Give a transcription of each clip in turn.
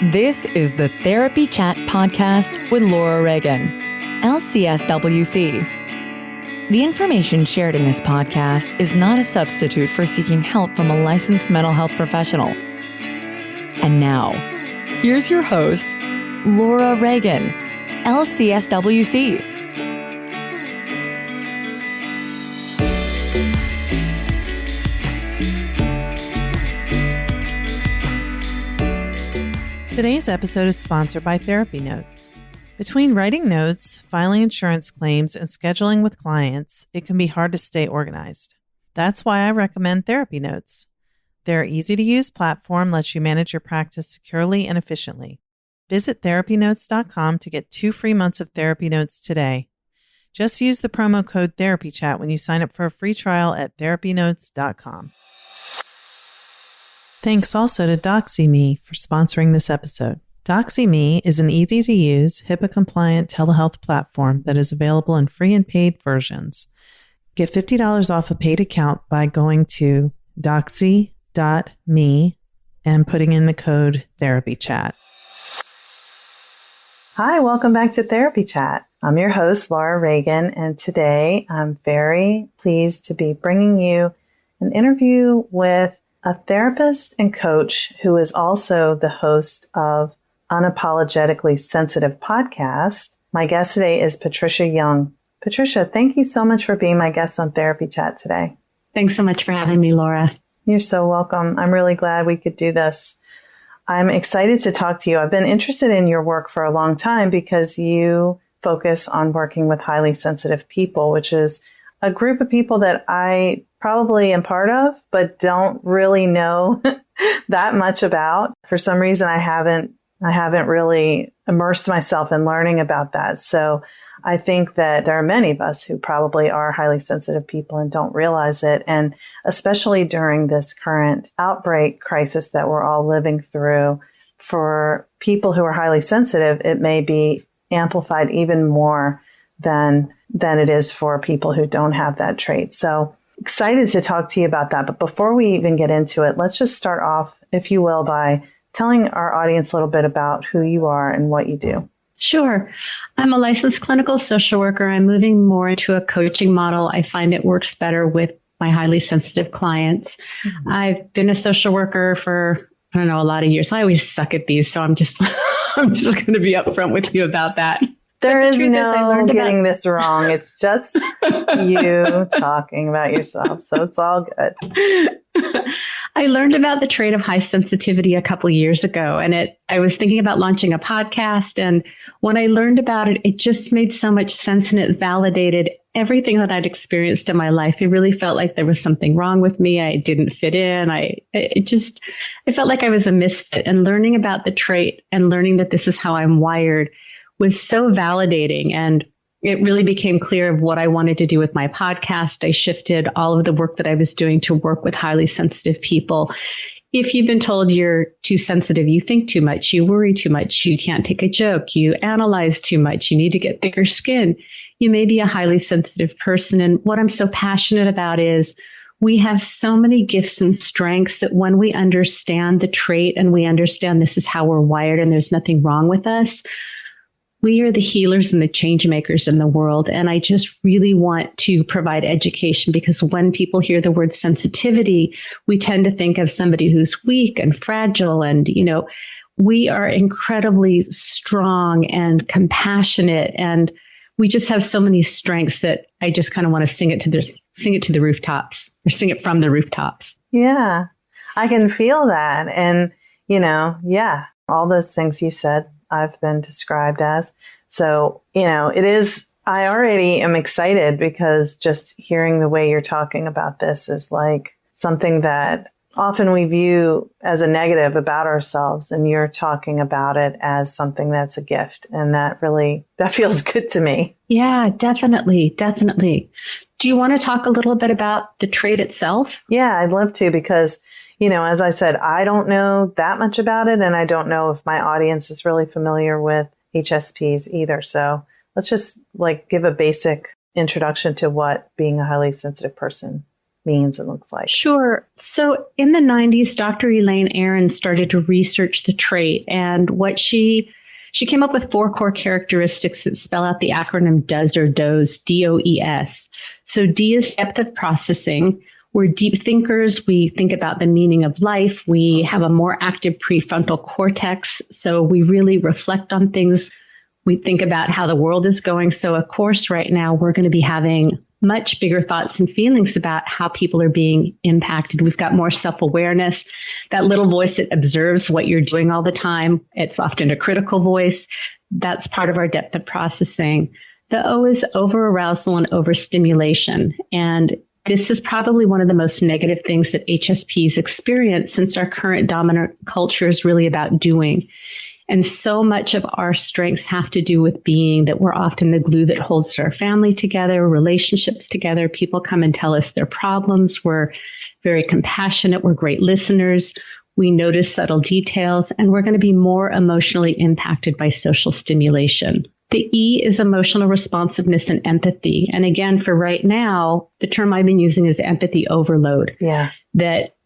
This is the Therapy Chat Podcast with Laura Reagan, LCSW-C. The information shared in this podcast is not a substitute for seeking help from a licensed mental health professional. And now, here's your host, Laura Reagan, LCSW-C. Today's episode is sponsored by Therapy Notes. Between writing notes, filing insurance claims, and scheduling with clients, it can be hard to stay organized. That's why I recommend Therapy Notes. Their easy-to-use platform lets you manage your practice securely and efficiently. Visit therapynotes.com to get 2 free months of Therapy Notes today. Just use the promo code TherapyChat when you sign up for a free trial at therapynotes.com. Thanks also to Doxy.me for sponsoring this episode. Doxy.me is an easy-to-use, HIPAA-compliant telehealth platform that is available in free and paid versions. Get $50 off a paid account by going to Doxy.me and putting in the code TherapyChat. Hi, welcome back to Therapy Chat. I'm your host, Laura Reagan, and today I'm very pleased to be bringing you an interview with a therapist and coach who is also the host of Unapologetically Sensitive Podcast. My guest today is Patricia Young. Patricia, thank you so much for being my guest on Therapy Chat today. Thanks so much for having me, Laura. You're so welcome. I'm really glad we could do this. I'm excited to talk to you. I've been interested in your work for a long time because you focus on working with highly sensitive people, which is a group of people that I probably am part of, but don't really know that much about. For some reason, I haven't really immersed myself in learning about that. So I think that there are many of us who probably are highly sensitive people and don't realize it. And especially during this current outbreak crisis that we're all living through, for people who are highly sensitive, it may be amplified even more than it is for people who don't have that trait. So excited to talk to you about that. But before we even get into it, let's just start off, if you will, by telling our audience a little bit about who you are and what you do. Sure. I'm a licensed clinical social worker. I'm moving more into a coaching model. I find it works better with my highly sensitive clients. Mm-hmm. I've been a social worker for, a lot of years. I always suck at these, so I'm just going to be upfront with you about that. There is no getting this wrong. It's just you talking about yourself. So it's all good. I learned about the trait of high sensitivity a couple of years ago, and I was thinking about launching a podcast. And when I learned about it, it just made so much sense, and it validated everything that I'd experienced in my life. It really felt like there was something wrong with me. I didn't fit in. It felt like I was a misfit, and learning about the trait and learning that this is how I'm wired was so validating, and it really became clear of what I wanted to do with my podcast. I shifted all of the work that I was doing to work with highly sensitive people. If you've been told you're too sensitive, you think too much, you worry too much, you can't take a joke, you analyze too much, you need to get thicker skin, you may be a highly sensitive person. And what I'm so passionate about is we have so many gifts and strengths that when we understand the trait and we understand this is how we're wired and there's nothing wrong with us, we are the healers and the change makers in the world. And I just really want to provide education, because when people hear the word sensitivity, we tend to think of somebody who's weak and fragile. And, we are incredibly strong and compassionate. And we just have so many strengths that I just kind of want to sing it to the rooftops, or sing it from the rooftops. Yeah, I can feel that. And, all those things you said, I've been described as. So, it is, I already am excited because just hearing the way you're talking about this is like something that often we view as a negative about ourselves. And you're talking about it as something that's a gift. And that feels good to me. Yeah, definitely. Definitely. Do you want to talk a little bit about the trait itself? Yeah, I'd love to, because as I said, I don't know that much about it, and I don't know if my audience is really familiar with HSPs either. So let's just give a basic introduction to what being a highly sensitive person means and looks like. Sure. So in the 90s, Dr. Elaine Aron started to research the trait, and what she came up with 4 core characteristics that spell out the acronym DOES or DOES, DOES. So D is depth of processing. We're deep thinkers. We think about the meaning of life. We have a more active prefrontal cortex. So we really reflect on things. We think about how the world is going. So of course, right now, we're going to be having much bigger thoughts and feelings about how people are being impacted. We've got more self-awareness. That little voice that observes what you're doing all the time, it's often a critical voice. That's part of our depth of processing. The O is over-arousal and overstimulation. And this is probably one of the most negative things that HSPs experience, since our current dominant culture is really about doing. And so much of our strengths have to do with being, that we're often the glue that holds our family together, relationships together. People come and tell us their problems. We're very compassionate. We're great listeners. We notice subtle details, and we're going to be more emotionally impacted by social stimulation. The E is emotional responsiveness and empathy. And again, for right now, the term I've been using is empathy overload. Yeah. That,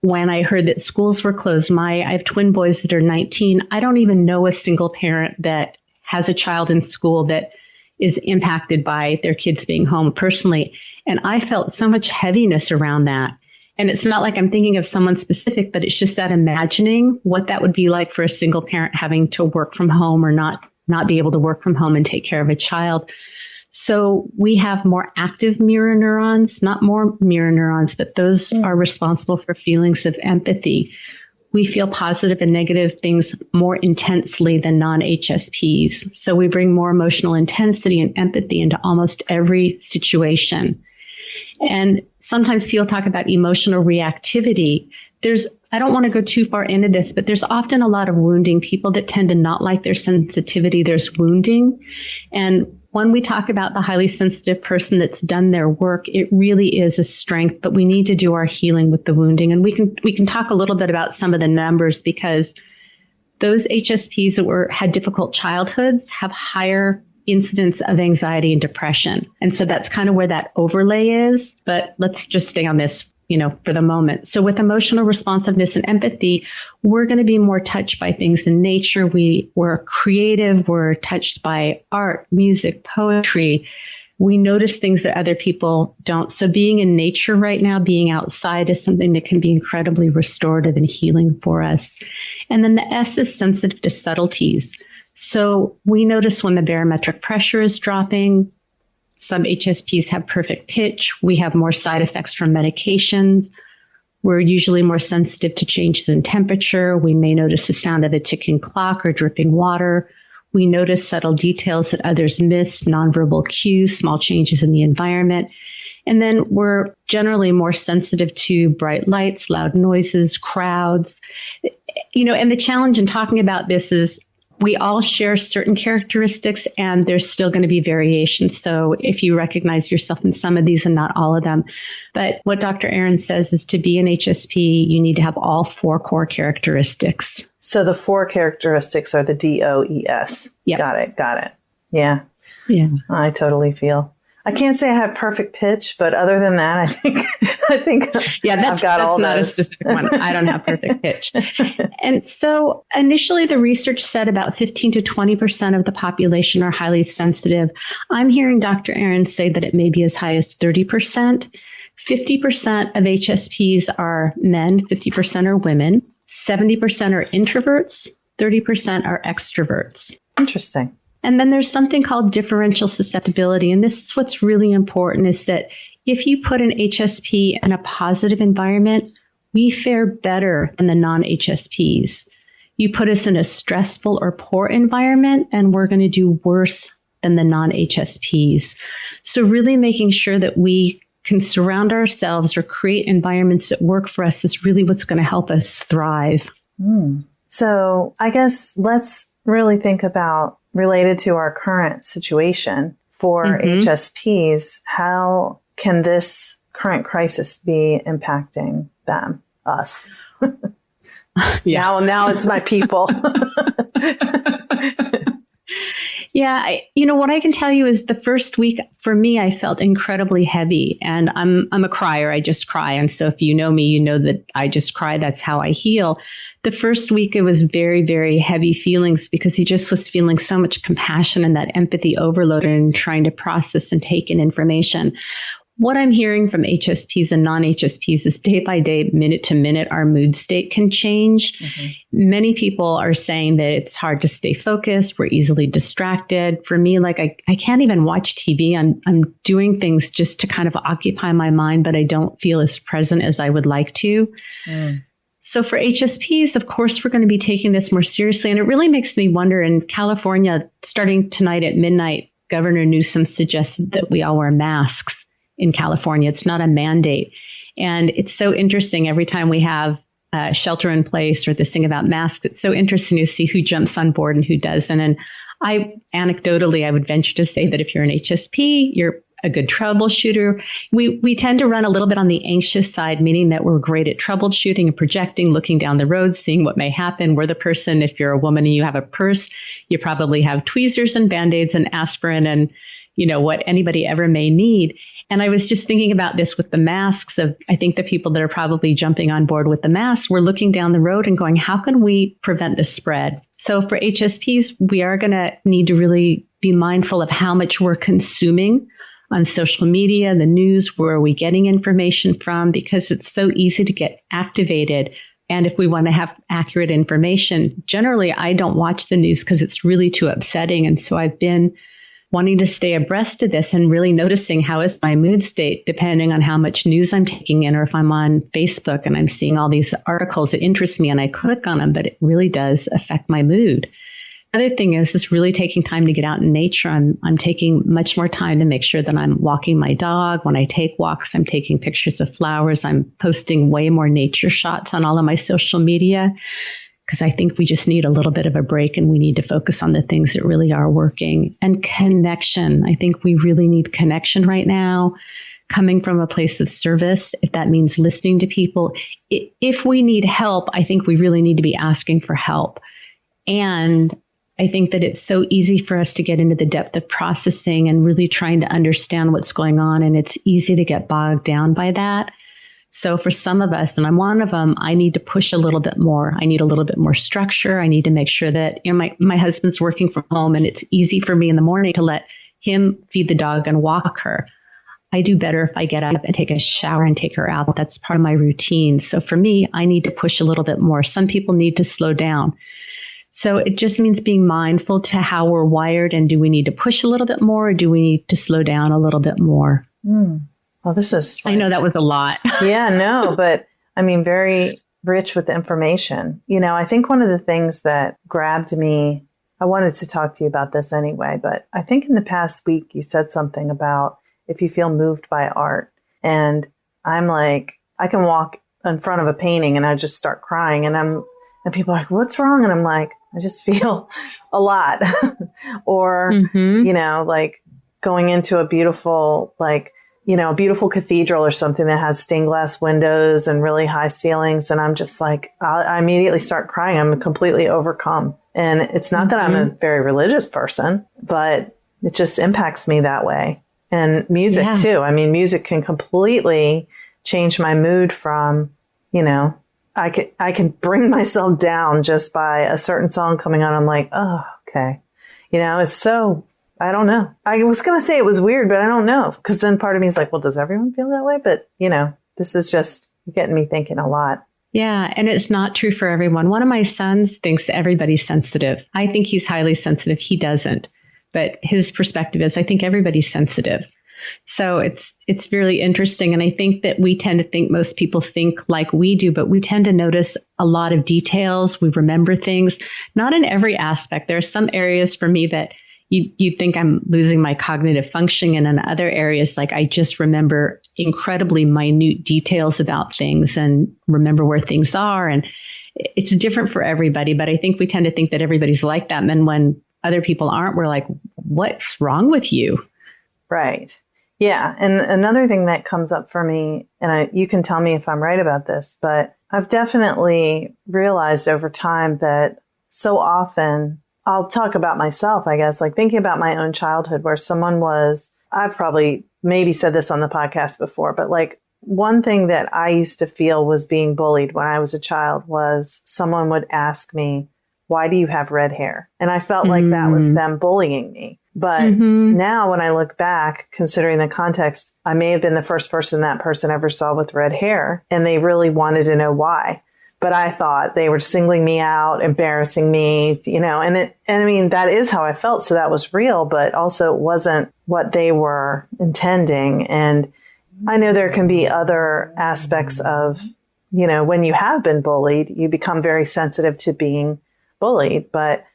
when I heard that schools were closed, I have twin boys that are 19. I don't even know a single parent that has a child in school that is impacted by their kids being home personally. And I felt so much heaviness around that. And it's not like I'm thinking of someone specific, but it's just that imagining what that would be like for a single parent having to work from home or not be able to work from home and take care of a child. So we have more active mirror neurons, not more mirror neurons, but those are responsible for feelings of empathy. We feel positive and negative things more intensely than non-HSPs. So we bring more emotional intensity and empathy into almost every situation. And sometimes people talk about emotional reactivity. I don't want to go too far into this, but there's often a lot of wounding. People that tend to not like their sensitivity, there's wounding. And when we talk about the highly sensitive person that's done their work, it really is a strength, but we need to do our healing with the wounding. And we can talk a little bit about some of the numbers, because those HSPs that had difficult childhoods have higher incidence of anxiety and depression. And so that's kind of where that overlay is. But let's just stay on this for the moment. So with emotional responsiveness and empathy, we're going to be more touched by things in nature. We're creative. We're touched by art, music, poetry. We notice things that other people don't. So being in nature right now, being outside, is something that can be incredibly restorative and healing for us. And then the S is sensitive to subtleties. So we notice when the barometric pressure is dropping. Some HSPs have perfect pitch. We have more side effects from medications. We're usually more sensitive to changes in temperature. We may notice the sound of a ticking clock or dripping water. We notice subtle details that others miss, nonverbal cues, small changes in the environment. And then we're generally more sensitive to bright lights, loud noises, crowds. And the challenge in talking about this is we all share certain characteristics, and there's still going to be variations. So if you recognize yourself in some of these and not all of them. But what Dr. Aron says is, to be an HSP, you need to have all 4 core characteristics. So the 4 characteristics are the DOES. Yep. Got it. Yeah. I totally feel. I can't say I have perfect pitch, but other than that, I think I've got all not those. A specific one. I don't have perfect pitch. And so initially the research said about 15 to 20% of the population are highly sensitive. I'm hearing Dr. Aron say that it may be as high as 30%. 50% of HSPs are men, 50% are women, 70% are introverts, 30% are extroverts. Interesting. And then there's something called differential susceptibility. And this is what's really important, is that if you put an HSP in a positive environment, we fare better than the non-HSPs. You put us in a stressful or poor environment, and we're going to do worse than the non-HSPs. So really making sure that we can surround ourselves or create environments that work for us is really what's going to help us thrive. So I guess let's really think about, related to our current situation for HSPs, how can this current crisis be impacting us? Yeah. Now it's my people. Yeah, what I can tell you is the first week for me, I felt incredibly heavy, and I'm a crier. I just cry, and so if you know me, you know that I just cry. That's how I heal. The first week, it was very, very heavy feelings because he just was feeling so much compassion and that empathy overload and trying to process and take in information. What I'm hearing from HSPs and non-HSPs is day by day, minute to minute, our mood state can change. Mm-hmm. Many people are saying that it's hard to stay focused. We're easily distracted. For me, like I can't even watch TV. I'm doing things just to kind of occupy my mind, but I don't feel as present as I would like to. So for HSPs, of course, we're going to be taking this more seriously. And it really makes me wonder, in California, starting tonight at midnight, Governor Newsom suggested that we all wear masks. In California, it's not a mandate. And it's so interesting every time we have shelter in place or this thing about masks, it's so interesting to see who jumps on board and who doesn't. And anecdotally, I would venture to say that if you're an HSP, you're a good troubleshooter. We tend to run a little bit on the anxious side, meaning that we're great at troubleshooting and projecting, looking down the road, seeing what may happen. We're the person, if you're a woman and you have a purse, you probably have tweezers and Band-Aids and aspirin and, what anybody ever may need. And I was just thinking about this with the masks I think the people that are probably jumping on board with the masks, we're looking down the road and going, how can we prevent the spread? So for HSPs, we are going to need to really be mindful of how much we're consuming on social media, the news, where are we getting information from? Because it's so easy to get activated. And if we want to have accurate information, generally, I don't watch the news because it's really too upsetting. And so I've been wanting to stay abreast of this and really noticing how is my mood state depending on how much news I'm taking in, or if I'm on Facebook and I'm seeing all these articles that interest me and I click on them, but it really does affect my mood. Other thing is really taking time to get out in nature. I'm taking much more time to make sure that I'm walking my dog. When I take walks, I'm taking pictures of flowers. I'm posting way more nature shots on all of my social media, because I think we just need a little bit of a break and we need to focus on the things that really are working. And connection. I think we really need connection right now, coming from a place of service, if that means listening to people. If we need help, I think we really need to be asking for help. And I think that it's so easy for us to get into the depth of processing and really trying to understand what's going on. And it's easy to get bogged down by that. So for some of us, and I'm one of them, I need to push a little bit more. I need a little bit more structure. I need to make sure that my husband's working from home and it's easy for me in the morning to let him feed the dog and walk her. I do better if I get up and take a shower and take her out. That's part of my routine. So for me, I need to push a little bit more. Some people need to slow down. So it just means being mindful to how we're wired, and do we need to push a little bit more, or do we need to slow down a little bit more? Well, this is... I know that was a lot. Yeah, no, but I mean, very rich with information. I think one of the things that grabbed me, I wanted to talk to you about this anyway, but I think in the past week you said something about if you feel moved by art. And I'm like, I can walk in front of a painting and I just start crying, and people are like, what's wrong? And I'm like, I just feel a lot. Or, like going into a beautiful, a beautiful cathedral or something that has stained glass windows and really high ceilings. And I'm just like, I immediately start crying. I'm completely overcome. And it's not that I'm a very religious person, but it just impacts me that way. And music too. I mean, music can completely change my mood from, I can bring myself down just by a certain song coming on. I'm like, oh, okay. It's so, I don't know. I was going to say it was weird, but I don't know. Because then part of me is like, well, does everyone feel that way? But, this is just getting me thinking a lot. Yeah. And it's not true for everyone. One of my sons thinks everybody's sensitive. I think he's highly sensitive. He doesn't. But his perspective is, I think everybody's sensitive. So it's really interesting. And I think that we tend to think most people think like we do, but we tend to notice a lot of details. We remember things, not in every aspect. There are some areas for me that you think I'm losing my cognitive function. And in other areas, like I just remember incredibly minute details about things and remember where things are. And it's different for everybody. But I think we tend to think that everybody's like that. And then when other people aren't, we're like, what's wrong with you? Right. Yeah. And another thing that comes up for me, and you can tell me if I'm right about this, but I've definitely realized over time that so often I'll talk about myself, I guess, like thinking about my own childhood where someone was, I've probably maybe said this on the podcast before, but like one thing that I used to feel was being bullied when I was a child was someone would ask me, why do you have red hair? And I felt like that was them bullying me. But now when I look back, considering the context, I may have been the first person that person ever saw with red hair, and they really wanted to know why. But I thought they were singling me out, embarrassing me, and I mean, that is how I felt. So that was real, but also it wasn't what they were intending. And I know there can be other aspects of, when you have been bullied, you become very sensitive to being bullied. But,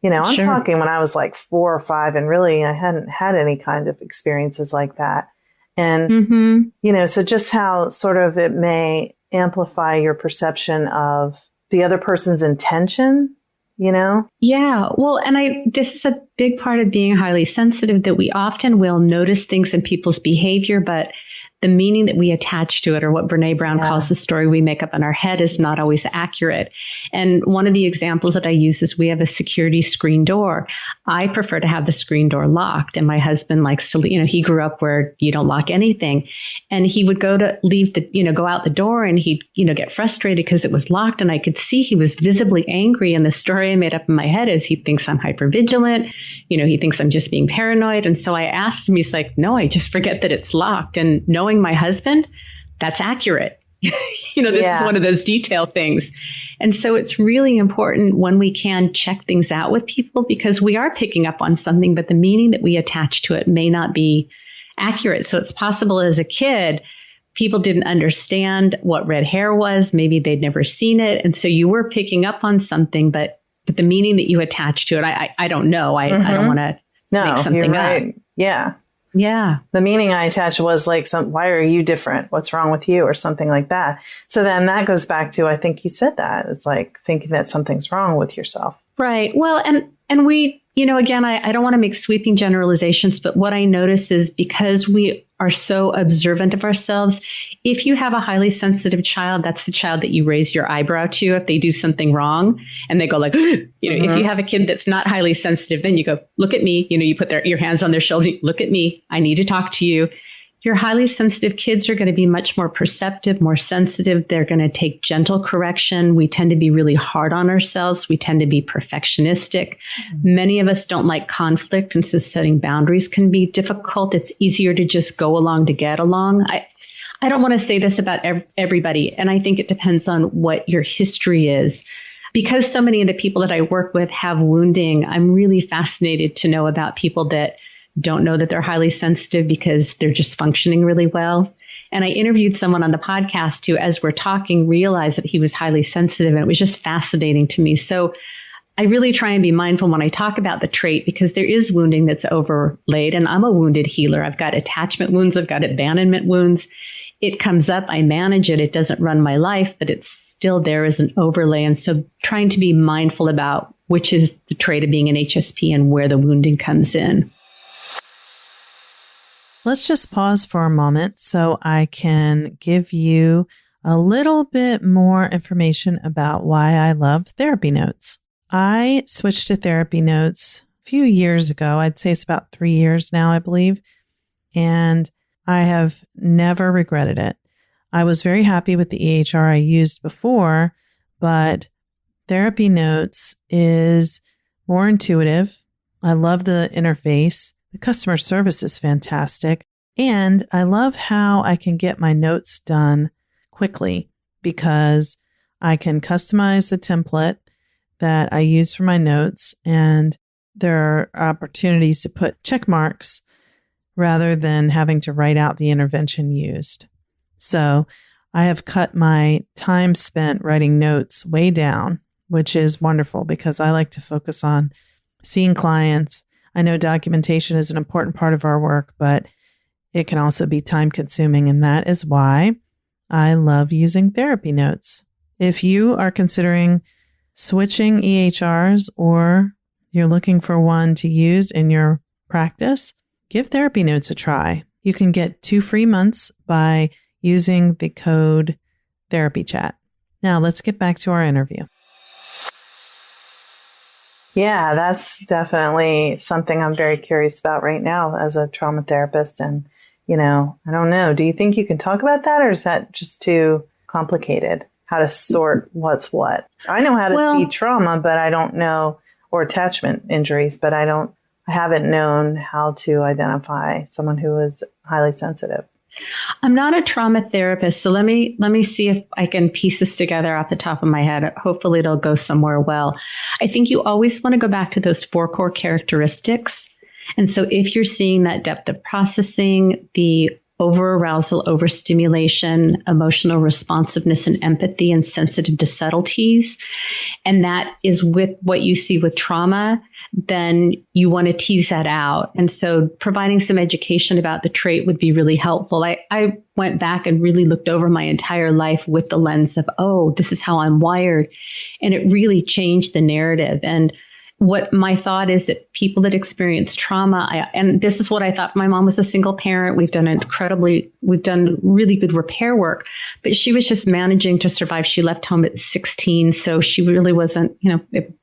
I'm talking when I was like 4 or 5 and really I hadn't had any kind of experiences like that. And, so just how sort of it may amplify your perception of the other person's intention, Yeah. Well, and this is a big part of being highly sensitive, that we often will notice things in people's behavior, but the meaning that we attach to it, or what Brene Brown calls the story we make up in our head, is not always accurate. And one of the examples that I use is we have a security screen door. I prefer to have the screen door locked, and my husband likes to, he grew up where you don't lock anything. And he would go out the door, and he'd, get frustrated because it was locked. And I could see he was visibly angry. And the story I made up in my head is he thinks I'm hypervigilant. He thinks I'm just being paranoid. And so I asked him, he's like, no, I just forget that it's locked. And knowing my husband, that's accurate. This is one of those detail things. And so it's really important when we can check things out with people, because we are picking up on something, but the meaning that we attach to it may not be accurate. So it's possible as a kid, people didn't understand what red hair was. Maybe they'd never seen it. And so you were picking up on something, but the meaning that you attach to it, I don't know. I don't want to make something up. Yeah. Yeah. The meaning I attached was like, why are you different? What's wrong with you? Or something like that. So then that goes back to, I think you said that. It's like thinking that something's wrong with yourself. Right. Well, and we, again, I don't want to make sweeping generalizations, but what I notice is because we are so observant of ourselves, if you have a highly sensitive child, that's the child that you raise your eyebrow to if they do something wrong and they go like, if you have a kid that's not highly sensitive, then you go, look at me, you put your hands on their shoulders, look at me, I need to talk to you. Your highly sensitive kids are going to be much more perceptive, more sensitive. They're going to take gentle correction. We tend to be really hard on ourselves. We tend to be perfectionistic. Many of us don't like conflict, and so setting boundaries can be difficult. It's easier to just go along to get along. I don't want to say this about everybody, and I think it depends on what your history is. Because so many of the people that I work with have wounding, I'm really fascinated to know about people that don't know that they're highly sensitive because they're just functioning really well. And I interviewed someone on the podcast who, as we're talking, realized that he was highly sensitive. And it was just fascinating to me. So I really try and be mindful when I talk about the trait, because there is wounding that's overlaid. And I'm a wounded healer. I've got attachment wounds. I've got abandonment wounds. It comes up. I manage it. It doesn't run my life, but it's still there as an overlay. And so trying to be mindful about which is the trait of being an HSP and where the wounding comes in. Let's just pause for a moment so I can give you a little bit more information about why I love therapy notes. I switched to therapy notes a few years ago. I'd say it's about 3 years now, I believe. And I have never regretted it. I was very happy with the EHR I used before, but therapy notes is more intuitive. I love the interface. The customer service is fantastic. And I love how I can get my notes done quickly because I can customize the template that I use for my notes. And there are opportunities to put check marks rather than having to write out the intervention used. So I have cut my time spent writing notes way down, which is wonderful because I like to focus on seeing clients. I know documentation is an important part of our work, but it can also be time consuming. And that is why I love using therapy notes. If you are considering switching EHRs or you're looking for one to use in your practice, give therapy notes a try. You can get 2 free months by using the code TherapyChat. Now let's get back to our interview. Yeah, that's definitely something I'm very curious about right now as a trauma therapist. And, I don't know. Do you think you can talk about that, or is that just too complicated? How to sort what's what? I know how to see trauma, but I don't know, or attachment injuries, but I haven't known how to identify someone who is highly sensitive. I'm not a trauma therapist, so let me see if I can piece this together off the top of my head. Hopefully it'll go somewhere well. I think you always want to go back to those 4 core characteristics. And so if you're seeing that depth of processing, the over-arousal, overstimulation, emotional responsiveness and empathy, and sensitive to subtleties, and that is with what you see with trauma, then you want to tease that out. And so providing some education about the trait would be really helpful. I went back and really looked over my entire life with the lens of, oh, this is how I'm wired. And it really changed the narrative. And what my thought is that people that experience trauma, and this is what I thought. My mom was a single parent. We've done really good repair work, but she was just managing to survive. She left home at 16. So she really wasn't,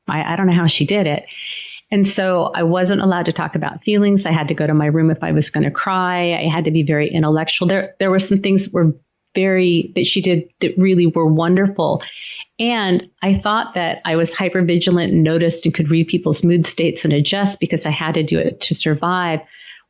I don't know how she did it. And so I wasn't allowed to talk about feelings. I had to go to my room if I was going to cry. I had to be very intellectual. There were some things that she did that really were wonderful. And I thought that I was hypervigilant and noticed and could read people's mood states and adjust because I had to do it to survive.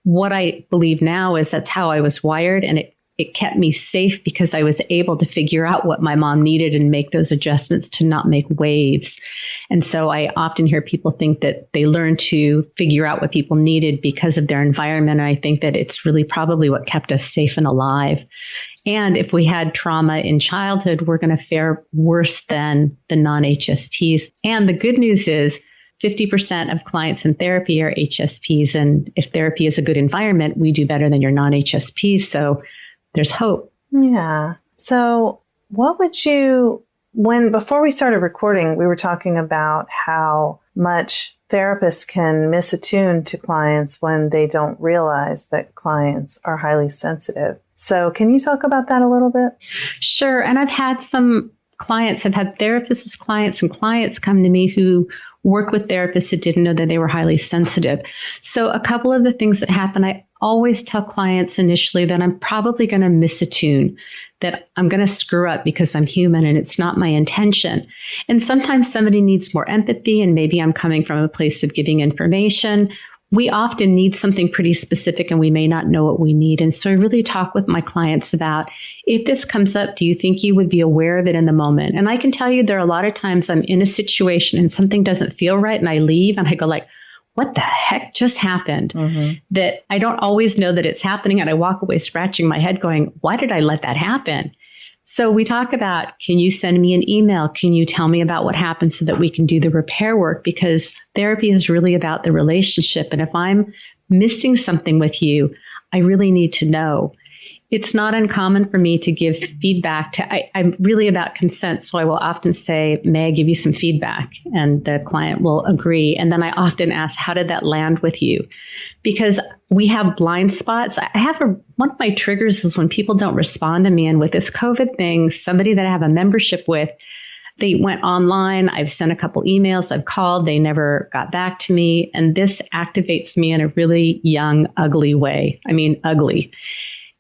What I believe now is that's how I was wired, and it kept me safe because I was able to figure out what my mom needed and make those adjustments to not make waves. And so I often hear people think that they learned to figure out what people needed because of their environment. And I think that it's really probably what kept us safe and alive. And if we had trauma in childhood, we're going to fare worse than the non-HSPs. And the good news is 50% of clients in therapy are HSPs. And if therapy is a good environment, we do better than your non-HSPs. So there's hope. Yeah. So what would before we started recording, we were talking about how much therapists can misattune to clients when they don't realize that clients are highly sensitive. So can you talk about that a little bit? Sure. And I've had therapists as clients, and clients come to me who work with therapists that didn't know that they were highly sensitive. So a couple of the things that happen, I always tell clients initially that I'm probably going to misattune, that I'm going to screw up because I'm human and it's not my intention. And sometimes somebody needs more empathy, and maybe I'm coming from a place of giving information. We often need something pretty specific and we may not know what we need. And so I really talk with my clients about, if this comes up, do you think you would be aware of it in the moment? And I can tell you there are a lot of times I'm in a situation and something doesn't feel right and I leave and I go like, what the heck just happened? Mm-hmm. That I don't always know that it's happening. And I walk away scratching my head going, why did I let that happen? So we talk about, can you send me an email? Can you tell me about what happened so that we can do the repair work? Because therapy is really about the relationship. And if I'm missing something with you, I really need to know. It's not uncommon for me to give feedback I'm really about consent. So I will often say, may I give you some feedback? And the client will agree. And then I often ask, how did that land with you? Because we have blind spots. One of my triggers is when people don't respond to me. And with this COVID thing, somebody that I have a membership with, they went online. I've sent a couple emails. I've called. They never got back to me. And this activates me in a really young, ugly way. I mean, ugly.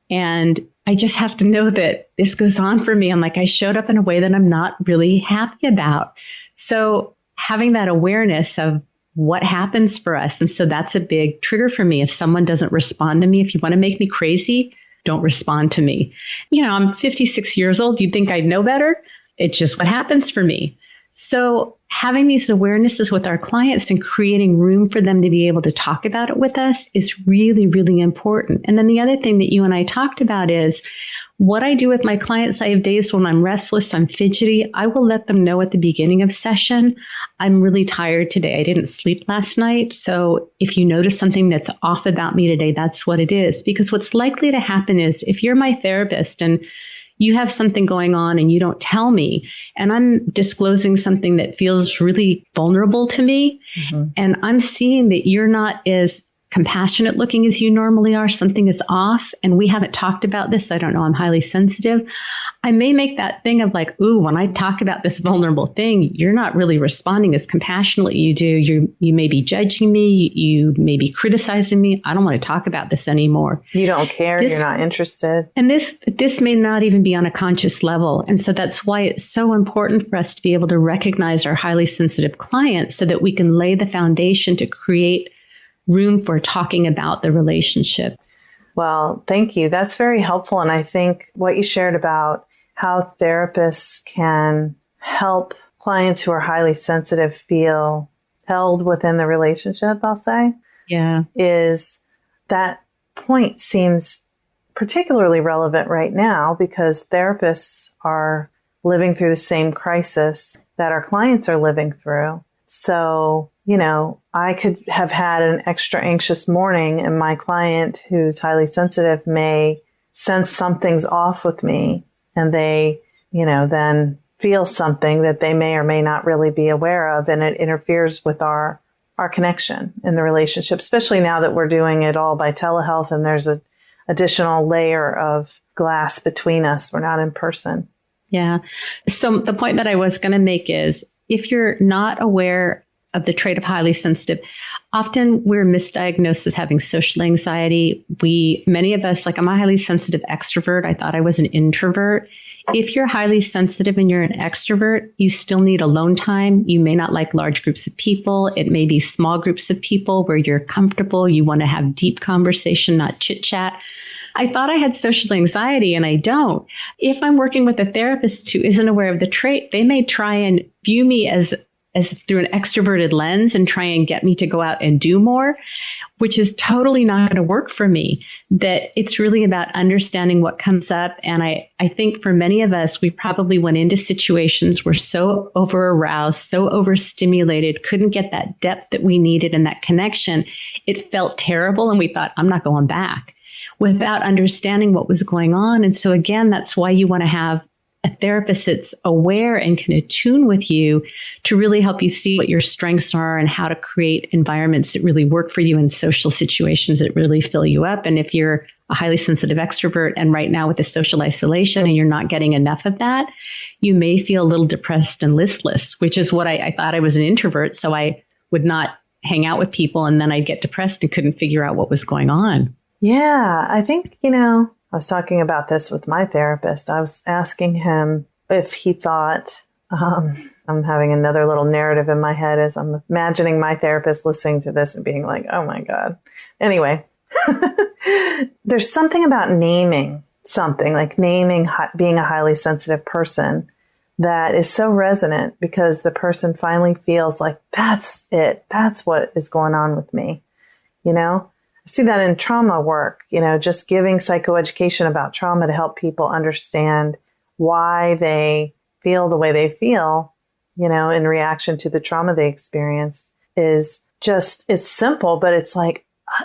And I just have to know that this goes on for me. I'm like, I showed up in a way that I'm not really happy about. So having that awareness of what happens for us. And so that's a big trigger for me. If someone doesn't respond to me, if you want to make me crazy, don't respond to me. I'm 56 years old. You'd think I'd know better. It's just what happens for me. So having these awarenesses with our clients and creating room for them to be able to talk about it with us is really, really important. And then the other thing that you and I talked about is what I do with my clients. I have days when I'm restless, I'm fidgety. I will let them know at the beginning of session, I'm really tired today. I didn't sleep last night. So if you notice something that's off about me today, that's what it is. Because what's likely to happen is if you're my therapist and you have something going on and you don't tell me, and I'm disclosing something that feels really vulnerable to me, mm-hmm. and I'm seeing that you're not as compassionate looking as you normally are, something is off, and we haven't talked about this. I don't know, I'm highly sensitive. I may make that thing of like, ooh, when I talk about this vulnerable thing, you're not really responding as compassionately you do. You may be judging me. You may be criticizing me. I don't want to talk about this anymore. You don't care. You're not interested. And this may not even be on a conscious level. And so that's why it's so important for us to be able to recognize our highly sensitive clients so that we can lay the foundation to create room for talking about the relationship. Well, thank you. That's very helpful. And I think what you shared about how therapists can help clients who are highly sensitive feel held within the relationship, I'll say, is that point seems particularly relevant right now because therapists are living through the same crisis that our clients are living through. So, I could have had an extra anxious morning and my client who's highly sensitive may sense something's off with me and they, then feel something that they may or may not really be aware of. And it interferes with our connection in the relationship, especially now that we're doing it all by telehealth and there's an additional layer of glass between us. We're not in person. Yeah. So the point that I was going to make is if you're not aware of the trait of highly sensitive, often we're misdiagnosed as having social anxiety. Many of us, like I'm a highly sensitive extrovert. I thought I was an introvert. If you're highly sensitive and you're an extrovert, you still need alone time. You may not like large groups of people. It may be small groups of people where you're comfortable. You want to have deep conversation, not chit chat. I thought I had social anxiety and I don't. If I'm working with a therapist who isn't aware of the trait, they may try and view me as through an extroverted lens and try and get me to go out and do more, which is totally not going to work for me. That it's really about understanding what comes up. And I think for many of us, we probably went into situations where so over-aroused, so overstimulated, couldn't get that depth that we needed and that connection. It felt terrible. And we thought, I'm not going back, without understanding what was going on. And so again, that's why you want to have a therapist that's aware and can attune with you to really help you see what your strengths are and how to create environments that really work for you in social situations that really fill you up. And if you're a highly sensitive extrovert and right now with the social isolation and you're not getting enough of that, you may feel a little depressed and listless, which is what I thought I was an introvert. So I would not hang out with people and then I'd get depressed and couldn't figure out what was going on. Yeah, I think, I was talking about this with my therapist. I was asking him if he thought, I'm having another little narrative in my head as I'm imagining my therapist listening to this and being like, oh my God. Anyway, there's something about naming something, like naming being a highly sensitive person that is so resonant because the person finally feels like, that's it. That's what is going on with me, I see that in trauma work, just giving psychoeducation about trauma to help people understand why they feel the way they feel, in reaction to the trauma they experienced is just, it's simple, but it's like,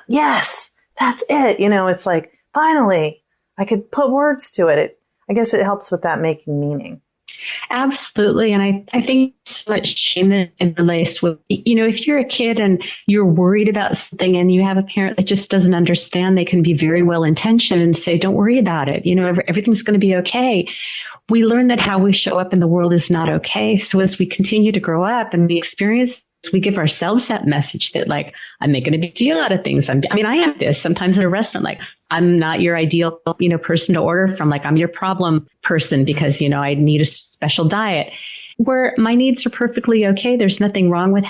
yes, that's it. It's like, finally, I could put words to it. I guess it helps with that making meaning. Absolutely. And I think so much shame is interlaced with, if you're a kid and you're worried about something and you have a parent that just doesn't understand, they can be very well intentioned and say, don't worry about it. Everything's going to be okay. We learn that how we show up in the world is not okay. So as we continue to grow up and we experience, we give ourselves that message that like, I'm making a big deal out of things. I have this sometimes in a restaurant, like I'm not your ideal, person to order from. Like I'm your problem person because, I need a special diet where my needs are perfectly okay. There's nothing wrong with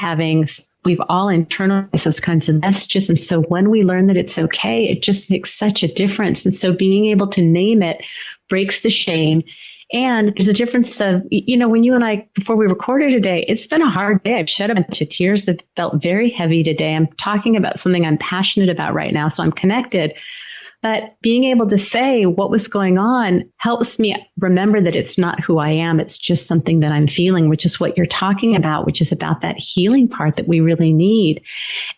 we've all internalized those kinds of messages. And so when we learn that it's okay, it just makes such a difference. And so being able to name it breaks the shame. And there's a difference of, when you and I, before we recorded today, it's been a hard day. I've shed a bunch of tears. It felt very heavy today. I'm talking about something I'm passionate about right now, so I'm connected. But being able to say what was going on helps me remember that it's not who I am. It's just something that I'm feeling, which is what you're talking about, which is about that healing part that we really need.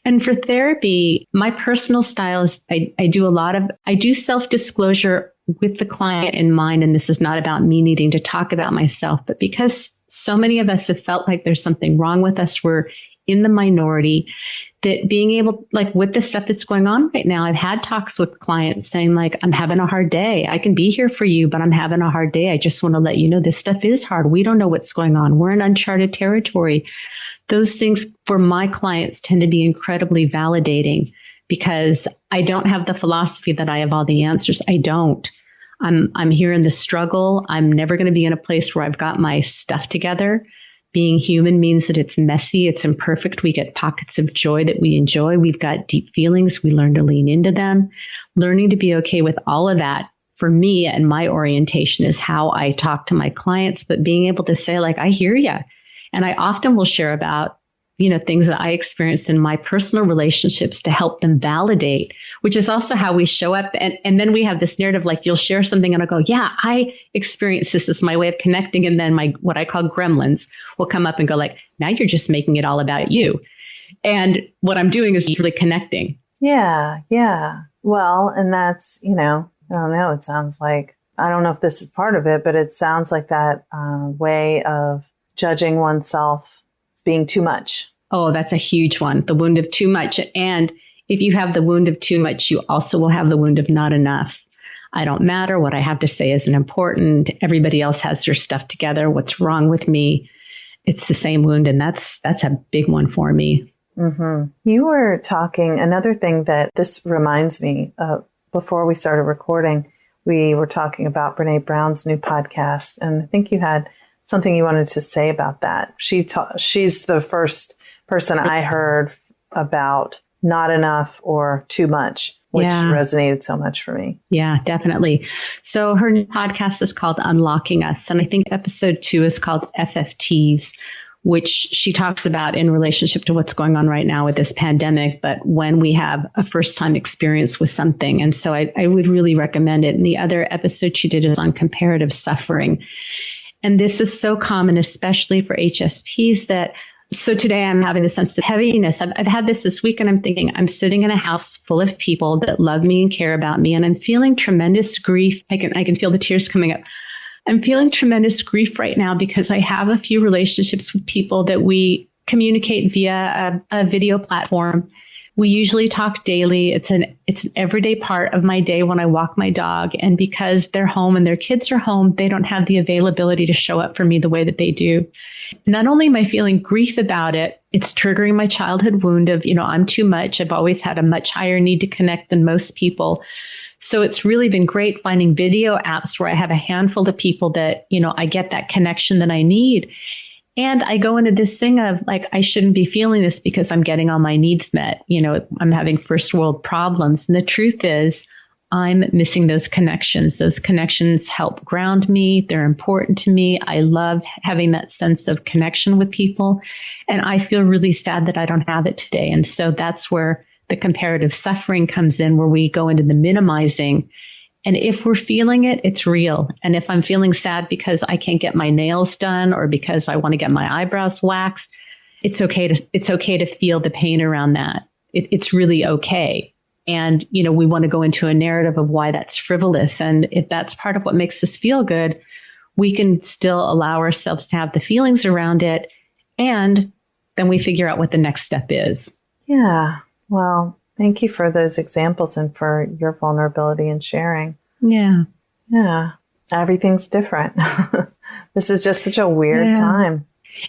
And for therapy, my personal style is I do self-disclosure with the client in mind. And this is not about me needing to talk about myself, but because so many of us have felt like there's something wrong with us, we're in the minority, that being able, like with the stuff that's going on right now, I've had talks with clients saying like, I'm having a hard day. I can be here for you, but I'm having a hard day. I just want to let you know this stuff is hard. We don't know what's going on. We're in uncharted territory. Those things for my clients tend to be incredibly validating because I don't have the philosophy that I have all the answers. I don't. I'm here in the struggle. I'm never going to be in a place where I've got my stuff together. Being human means that it's messy, it's imperfect. We get pockets of joy that we enjoy. We've got deep feelings. We learn to lean into them. Learning to be okay with all of that for me and my orientation is how I talk to my clients. But being able to say like, I hear you. And I often will share about, things that I experienced in my personal relationships to help them validate, which is also how we show up. And then we have this narrative, like you'll share something and I'll go, yeah, I experienced this. This is my way of connecting. And then what I call gremlins will come up and go like, now you're just making it all about you. And what I'm doing is really connecting. Yeah. Yeah. Well, and that's, I don't know. It sounds like, I don't know if this is part of it, but it sounds like that way of judging oneself as being too much. Oh, that's a huge one. The wound of too much. And if you have the wound of too much, you also will have the wound of not enough. I don't matter. What I have to say isn't important. Everybody else has their stuff together. What's wrong with me? It's the same wound. And that's a big one for me. Mm-hmm. You were talking, another thing that this reminds me of, before we started recording, we were talking about Brene Brown's new podcast. And I think you had something you wanted to say about that. She's the first person I heard about not enough or too much, which resonated so much for me. Yeah, definitely. So her new podcast is called Unlocking Us. And I think episode 2 is called FFTs, which she talks about in relationship to what's going on right now with this pandemic, but when we have a first time experience with something. And so I would really recommend it. And the other episode she did is on comparative suffering. And this is so common, especially for HSPs, so today I'm having a sense of heaviness. I've had this week and I'm thinking I'm sitting in a house full of people that love me and care about me. And I'm feeling tremendous grief. I can feel the tears coming up. I'm feeling tremendous grief right now because I have a few relationships with people that we communicate via a video platform. We usually talk daily. It's an everyday part of my day when I walk my dog. And because they're home and their kids are home, they don't have the availability to show up for me the way that they do. Not only am I feeling grief about it, it's triggering my childhood wound of, I'm too much. I've always had a much higher need to connect than most people. So it's really been great finding video apps where I have a handful of people that, I get that connection that I need. And I go into this thing of like, I shouldn't be feeling this because I'm getting all my needs met. I'm having first world problems. And the truth is I'm missing those connections. Those connections help ground me. They're important to me. I love having that sense of connection with people. And I feel really sad that I don't have it today. And so that's where the comparative suffering comes in, where we go into the minimizing. And if we're feeling it, it's real. And if I'm feeling sad because I can't get my nails done or because I want to get my eyebrows waxed, it's okay to feel the pain around that. It's really okay. And, we want to go into a narrative of why that's frivolous. And if that's part of what makes us feel good, we can still allow ourselves to have the feelings around it. And then we figure out what the next step is. Yeah. Well, thank you for those examples and for your vulnerability and sharing. Yeah. Yeah. Everything's different. This is just such a weird time.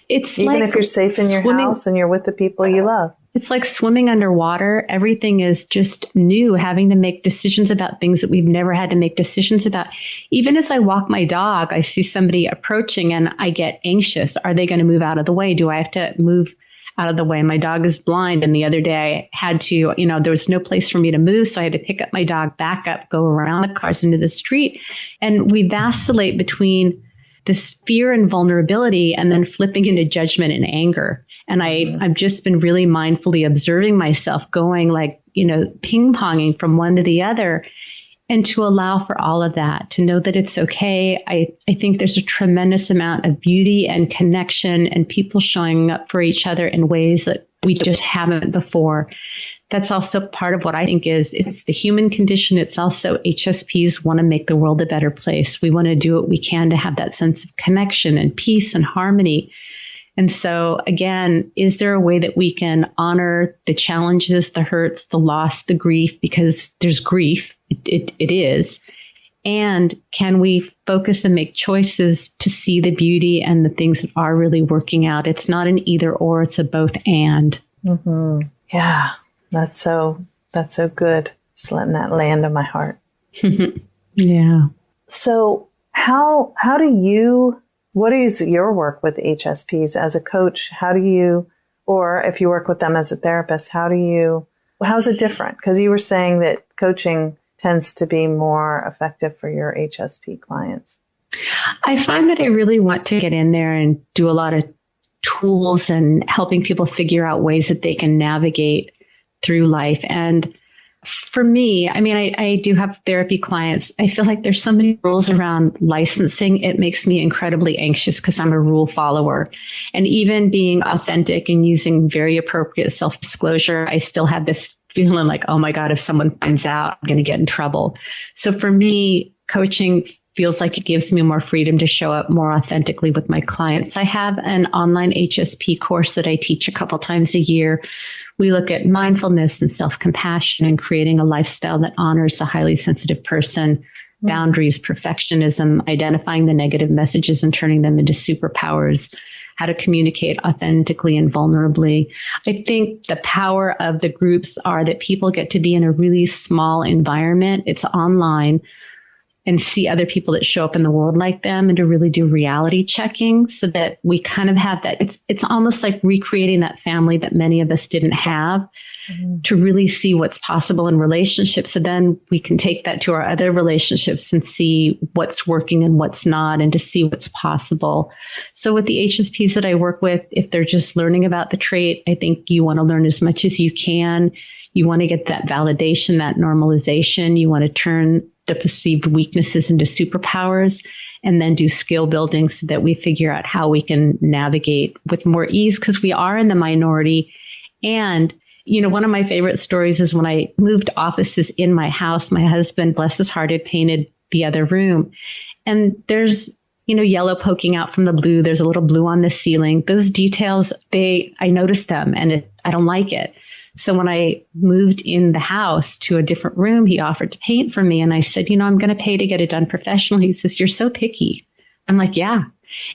It's even like if you're safe in your house and you're with the people you love. It's like swimming underwater. Everything is just new, having to make decisions about things that we've never had to make decisions about. Even as I walk my dog, I see somebody approaching and I get anxious. Are they going to move out of the way? Do I have to move out of the way? My dog is blind. And the other day I had to, there was no place for me to move. So I had to pick up my dog, back up, go around the cars into the street. And we vacillate between this fear and vulnerability and then flipping into judgment and anger. And I've just been really mindfully observing myself going like, ping-ponging from one to the other, and to allow for all of that, to know that it's okay. I think there's a tremendous amount of beauty and connection and people showing up for each other in ways that we just haven't before. That's also part of what I think it's the human condition. It's also HSPs want to make the world a better place. We want to do what we can to have that sense of connection and peace and harmony. And so again, is there a way that we can honor the challenges, the hurts, the loss, the grief, because there's grief, it is. And can we focus and make choices to see the beauty and the things that are really working out? It's not an either or, it's a both and. Mm-hmm. Yeah, that's so good. Just letting that land on my heart. Yeah. So what is your work with HSPs as a coach? Or if you work with them as a therapist, how's it different? Because you were saying that coaching tends to be more effective for your HSP clients. I find that I really want to get in there and do a lot of tools and helping people figure out ways that they can navigate through life. And for me, I mean, I do have therapy clients. I feel like there's so many rules around licensing. It makes me incredibly anxious because I'm a rule follower. And even being authentic and using very appropriate self-disclosure, I still have this feeling like, oh my God, if someone finds out, I'm going to get in trouble. So for me, coaching feels like it gives me more freedom to show up more authentically with my clients. I have an online HSP course that I teach a couple times a year. We look at mindfulness and self-compassion and creating a lifestyle that honors the highly sensitive person, boundaries, perfectionism, identifying the negative messages and turning them into superpowers, how to communicate authentically and vulnerably. I think the power of the groups are that people get to be in a really small environment. It's online, and see other people that show up in the world like them, and to really do reality checking so that we kind of have that. It's almost like recreating that family that many of us didn't have, to really see what's possible in relationships. So then we can take that to our other relationships and see what's working and what's not, and to see what's possible. So with the HSPs that I work with, if they're just learning about the trait, I think you want to learn as much as you can. You want to get that validation, that normalization. You want to turn the perceived weaknesses into superpowers, and then do skill building so that we figure out how we can navigate with more ease, because we are in the minority. And, you know, one of my favorite stories is when I moved offices in my house, my husband, bless his heart, had painted the other room. And there's, you know, yellow poking out from the blue. There's a little blue on the ceiling. Those details, I noticed them, and I don't like it. So when I moved in the house to a different room, he offered to paint for me. And I said, you know, I'm going to pay to get it done professionally. He says, you're so picky. I'm like, yeah.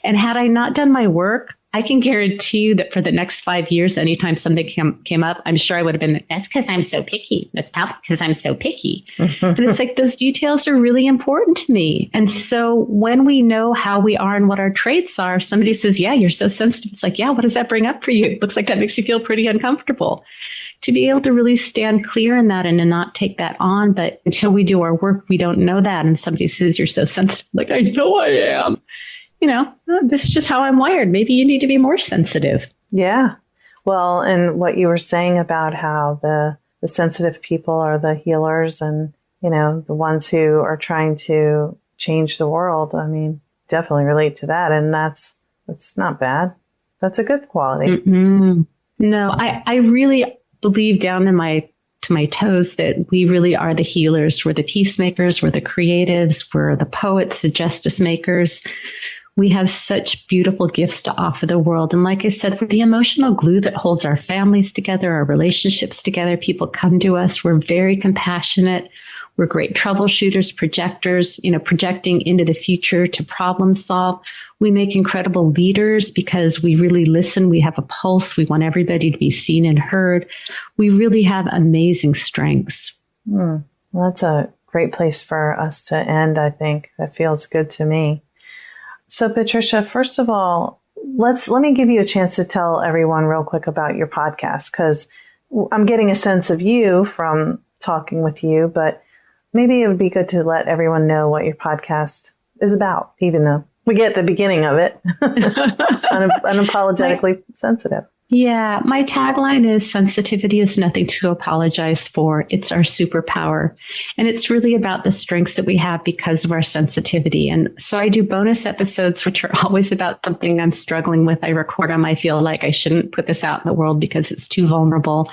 And had I not done my work, I can guarantee you that for the next 5 years, anytime something came up, I'm sure I would have been, that's because I'm so picky. That's probably because I'm so picky. And it's like, those details are really important to me. And so when we know how we are and what our traits are, somebody says, yeah, you're so sensitive. It's like, yeah, what does that bring up for you? It looks like that makes you feel pretty uncomfortable. To be able to really stand clear in that and to not take that on. But until we do our work, we don't know that. And somebody says, you're so sensitive. Like, I know I am. You know, this is just how I'm wired. Maybe you need to be more sensitive. Yeah. Well, and what you were saying about how the sensitive people are the healers and, you know, the ones who are trying to change the world. I mean, definitely relate to that. And that's not bad. That's a good quality. Mm-mm. No, I really believe down to my toes that we really are the healers. We're the peacemakers. We're the creatives. We're the poets, the justice makers. We have such beautiful gifts to offer the world. And like I said, we're the emotional glue that holds our families together, our relationships together. People come to us. We're very compassionate. We're great troubleshooters, projectors, you know, projecting into the future to problem solve. We make incredible leaders because we really listen. We have a pulse. We want everybody to be seen and heard. We really have amazing strengths. Well, that's a great place for us to end, I think. That feels good to me. So, Patricia, first of all, let me give you a chance to tell everyone real quick about your podcast, because I'm getting a sense of you from talking with you, but maybe it would be good to let everyone know what your podcast is about, even though we get the beginning of it. Unapologetically sensitive. Yeah, my tagline is sensitivity is nothing to apologize for. It's our superpower. And it's really about the strengths that we have because of our sensitivity. And so I do bonus episodes, which are always about something I'm struggling with. I record them. I feel like I shouldn't put this out in the world because it's too vulnerable.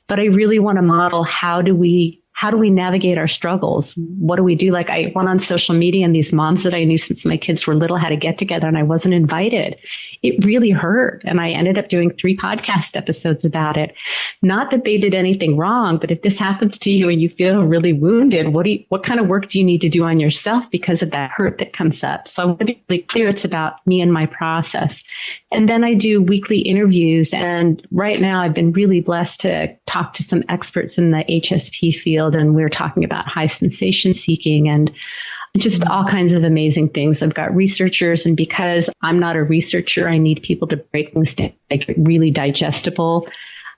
But I really want to model how do we how do we navigate our struggles? What do we do? Like I went on social media and these moms that I knew since my kids were little had a get together and I wasn't invited. It really hurt. And I ended up doing 3 podcast episodes about it. Not that they did anything wrong, but if this happens to you and you feel really wounded, what kind of work do you need to do on yourself because of that hurt that comes up? So I want to be really clear, it's about me and my process. And then I do weekly interviews. And right now I've been really blessed to talk to some experts in the HSP field. And we're talking about high sensation seeking and just all kinds of amazing things. I've got researchers, and because I'm not a researcher, I need people to break things down, make it really digestible.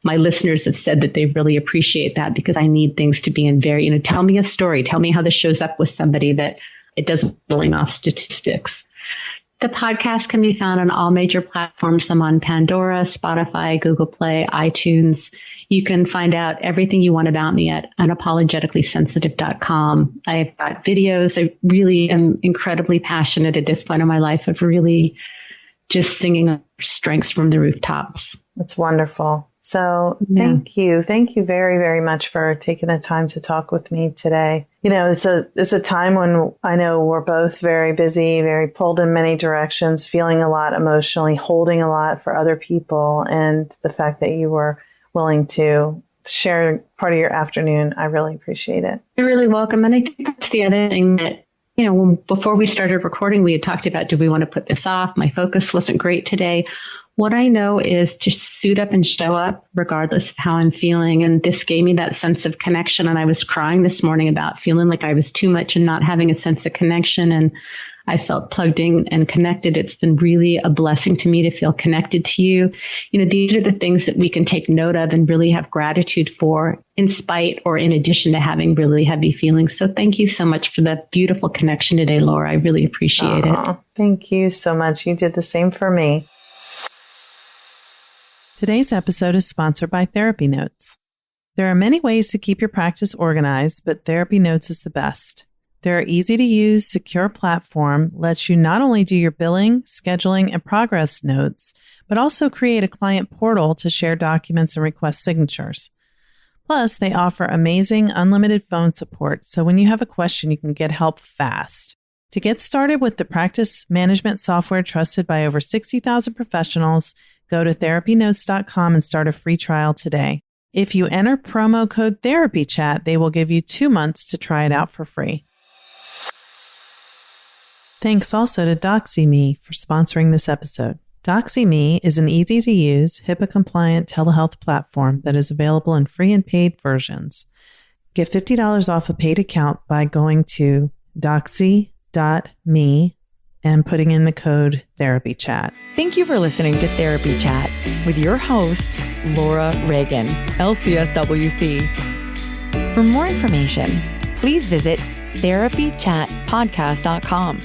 My listeners have said that they really appreciate that because I need things to be in very, tell me a story. Tell me how this shows up with somebody, that it doesn't going off statistics. The podcast can be found on all major platforms. I'm on Pandora, Spotify, Google Play, iTunes. You can find out everything you want about me at unapologeticallysensitive.com. I've got videos. I really am incredibly passionate at this point in my life of really just singing strengths from the rooftops. That's wonderful. So thank you. Thank you very, very much for taking the time to talk with me today. It's a time when I know we're both very busy, very pulled in many directions, feeling a lot emotionally, holding a lot for other people. And the fact that you were willing to share part of your afternoon, I really appreciate it. You're really welcome. And I think that's the other thing that, before we started recording, we had talked about, do we want to put this off? My focus wasn't great today. What I know is to suit up and show up regardless of how I'm feeling. And this gave me that sense of connection. And I was crying this morning about feeling like I was too much and not having a sense of connection. And I felt plugged in and connected. It's been really a blessing to me to feel connected to you. These are the things that we can take note of and really have gratitude for, in spite or in addition to having really heavy feelings. So thank you so much for that beautiful connection today, Laura. I really appreciate it. Thank you so much. You did the same for me. Today's episode is sponsored by Therapy Notes. There are many ways to keep your practice organized, but Therapy Notes is the best. Their easy-to-use, secure platform lets you not only do your billing, scheduling, and progress notes, but also create a client portal to share documents and request signatures. Plus, they offer amazing unlimited phone support, so when you have a question, you can get help fast. To get started with the practice management software trusted by over 60,000 professionals, go to therapynotes.com and start a free trial today. If you enter promo code TherapyChat, they will give you 2 months to try it out for free. Thanks also to DoxyMe for sponsoring this episode. DoxyMe is an easy-to-use, HIPAA-compliant telehealth platform that is available in free and paid versions. Get $50 off a paid account by going to doxy.me and putting in the code TherapyChat. Thank you for listening to Therapy Chat with your host, Laura Reagan, LCSW-C. For more information, please visit therapychatpodcast.com.